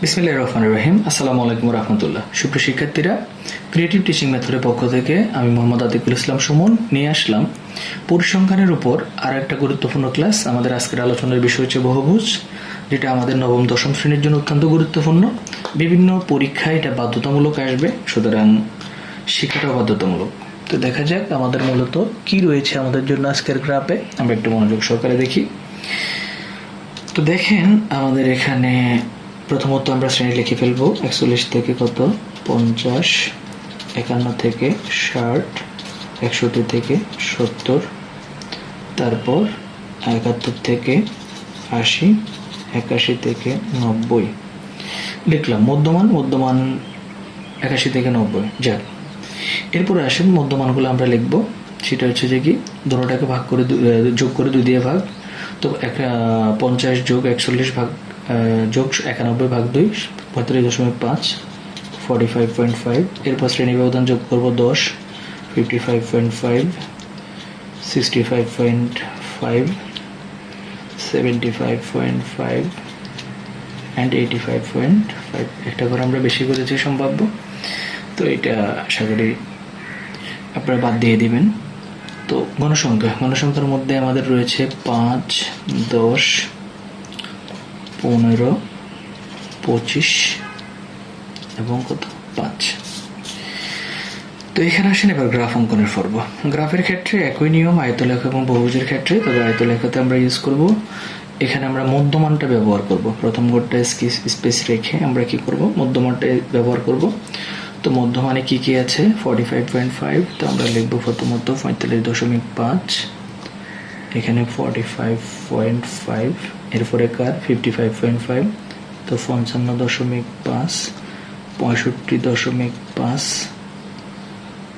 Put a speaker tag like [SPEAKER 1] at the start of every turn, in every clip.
[SPEAKER 1] বিসমিল্লাহির রহমানির রহিম। আসসালামু আলাইকুম রাহমাতুল্লাহ। সুপ্রিয় শিক্ষার্থীরা, ক্রিয়েটিভ টিচিং মেথডের পক্ষ থেকে আমি মোহাম্মদ আতিকুল ইসলাম সুমন নিয়ে আসলাম পরিসংখ্যানের উপর আর একটা গুরুত্বপূর্ণ ক্লাস। আমাদের আজকের আলোচনার বিষয় হচ্ছে বহুভুজ, যেটা আমাদের নবম দশম শ্রেণীর জন্য অত্যন্ত গুরুত্বপূর্ণ। বিভিন্ন পরীক্ষায় এটা বাধ্যতামূলক আসবে, সুতরাং শিক্ষাটাও বাধ্যতামূলক। তো দেখা যাক আমাদের মূলত কি রয়েছে আমাদের জন্য আজকের গ্রাফে। আমরা একটু মনোযোগ সহকারে দেখি। তো দেখেন আমাদের এখানে প্রথমত আমরা শ্রেণী লিখে ফেলবো। 41 থেকে কত 50, 51 থেকে 60, 61 থেকে 70, তারপর 71 থেকে 80, 81 থেকে 90 লিখলাম। মধ্যমান 81 থেকে 90 যাক। এরপরে আসেন মধ্যমানগুলো আমরা লিখবো। সেটা হচ্ছে যে কি, দুটোটাকে ভাগ করে যোগ করে 2 দিয়ে ভাগ। তো 50 যোগ 41 ভাগ যোগ 91 ভাগ 2 35.5 45.5। এরপর শ্রেণী ব্যবধান যোগ করবো 10 55.5 65.5 75.5 অ্যান্ড 85.5। একটা করে আমরা বেশি করেছি সম্ভাব্য, তো এটা আশা করি আপনারা বাদ দিয়ে দিবেন। তো গণসংখ্যার মধ্যে আমাদের রয়েছে 5, 10, 15, 25 এবং কত 5। তো এখানে আসেন এবার গ্রাফ অঙ্কনের পর্ব। গ্রাফের ক্ষেত্রে একই নিয়ম আয়তলেখ এবং বহুভুজের ক্ষেত্রে, তবে আয়তলেখাতে আমরা ইউজ করব, এখানে আমরা মধ্যমানটা ব্যবহার করব। প্রথম ঘরটা স্পেস রেখে আমরা কি করব, মধ্যমানটা ব্যবহার করব। তো মধ্যমানে কি কি আছে, 45.5। তো আমরা লিখবো প্রথমত 45.5, এখানে 45.5, এরপরে কার 55.5, তো 55.5, 65.5,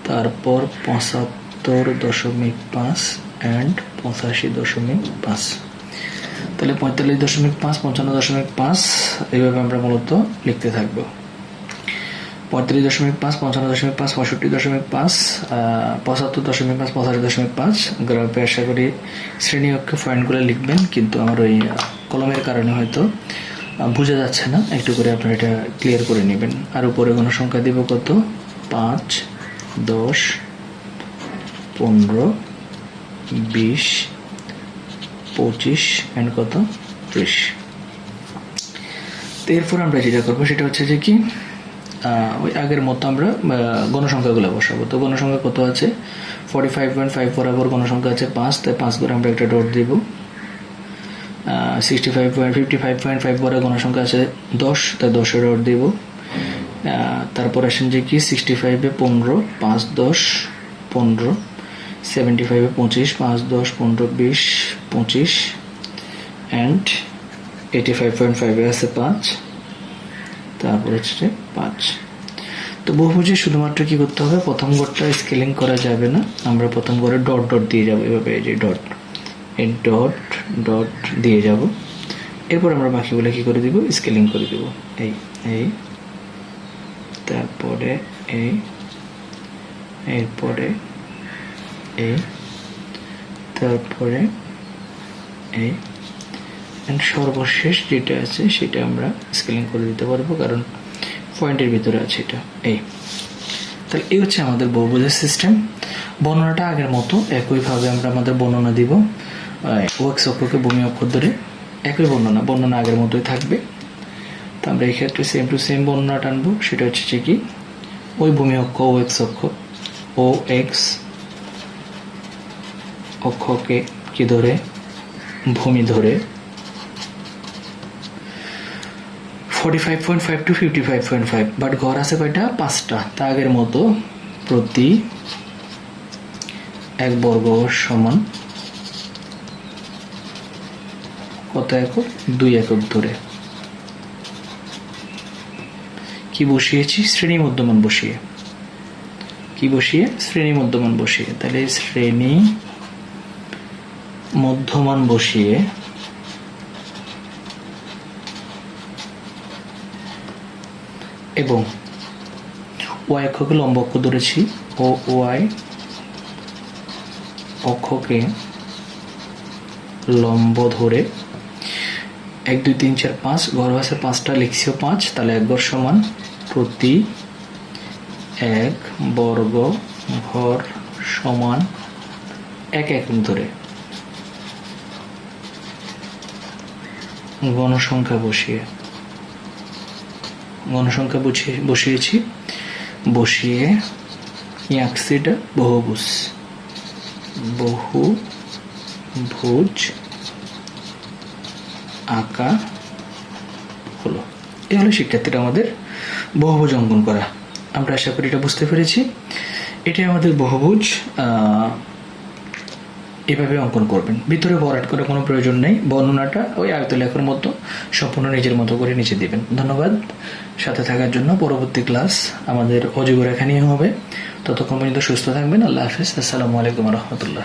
[SPEAKER 1] তারপর 75.5 অ্যান্ড 85.5। তাহলে 45.5, 55.5 এইভাবে আমরা মূলত লিখতে থাকবো। 45.5, 55.5, 65.5, 75.5, 85.5। গ্রাফে আশা করি শ্রেণী অক্ষে পয়েন্টগুলো লিখবেন, কিন্তু আমার ওই কলমের কারণে হয়তো বোঝা যাচ্ছে না, একটু করে আপনারা এটা ক্লিয়ার করে নেবেন। আর উপরে গণসংখ্যা দিব কত, 5, 10, 15, 20, 25 অ্যান্ড কত 30। তো এরপর আমরা যেটা করবো সেটা হচ্ছে যে কি, ওই আগের মতো আমরা গণসংখ্যাগুলো বসাবো। তো গণসংখ্যা কত আছে, 45.5 বরাবর গণসংখ্যা আছে 5, তাই 5 করে আমরা একটা ডট দিব। 55.5 বরাবর গণসংখ্যা আছে 10, তাই 10 ডট দিব। তারপর আসেন যে কি 65-এ 15, 5, 10, 15, 75-এ 25, 5, 10, 15, 20, 25 অ্যান্ড 85.5-এ আছে 5, তারপর হচ্ছে 5। তো বহুভুজে শুধুমাত্র কি করতে হবে, প্রথম ঘরটা স্কেলিং করা যাবে না, আমরা প্রথম ঘরে ডট ডট দিয়ে যাবো, এভাবে এই যে ডট, এই ডট ডট দিয়ে যাব। এরপর আমরা বাকিগুলো কি করে দিব, স্কেলিং করে দিব। এই এই তারপরে এই, এরপরে এই, তারপরে এই, সর্বশেষ যেটা আছে সেটা আমরা স্কেলিং করে দিতে পারবো, কারণ পয়েন্টের ভিতরে আছে এটা। এই তাহলে এই হচ্ছে আমাদের বহুভুজের সিস্টেম। বর্ণনাটা আগের মতো একইভাবে আমরা আমাদের বর্ণনা দিব। ওএক্স অক্ষকে ভূমি অক্ষর ধরে একই বর্ণনা আগের মতোই থাকবে। তো আমরা এই ক্ষেত্রে সেম টু সেম বর্ণনা টানবো। সেটা হচ্ছে যে কি, ওই ভূমি অক্ষ ওএক্স অক্ষ, ও এক্স অক্ষকে কি ধরে, ভূমি ধরে 45.5 to 55.5, বাট ঘর আছে কয়টা, 5টা। তা আগের মতো প্রতি এক বর্গ সমান কত একক, 2 একক ধরে কি বসিয়েছি, শ্রেণী মধ্যমান বসিয়ে। কি বসিয়ে, শ্রেণী মধ্যমান বসিয়ে। তাহলে শ্রেণী মধ্যমান বসিয়ে এবং ওয়াই অক্ষকে লম্ব অক্ষ ধরেছি, ও ওয়াই অক্ষকে লম্ব ধরে 1 2 3 4 5 ঘর আছে 5টা, লিখছিও 5, তাহলে 1 ঘর সমান প্রতি 1 বর্গ ঘর সমান 1 একক ধরে গণসংখ্যা বসিয়েছি, বসিয়ে কি আঁকছি, এটা বহুভুজ আঁকা হলো। এই হলো শিক্ষার্থীরা আমাদের বহুভুজ অঙ্কন করা। আমরা আশা করি এটা বুঝতে পেরেছি। এটাই আমাদের বহুভুজ। এভাবে অঙ্কন করবেন, ভিতরে ভরাট করে কোনো প্রয়োজন নেই। বর্ণনাটা ওই আয়তলেখার মতো সম্পূর্ণ নিজের মতো করে নিচে দিবেন। ধন্যবাদ সাথে থাকার জন্য। পরবর্তী ক্লাস আমাদের অজীব রেখা নিয়ে হবে। ততক্ষণ পর্যন্ত সুস্থ থাকবেন। আল্লাহ হাফেজ। আসসালামু আলাইকুম রহমতুল্লাহ।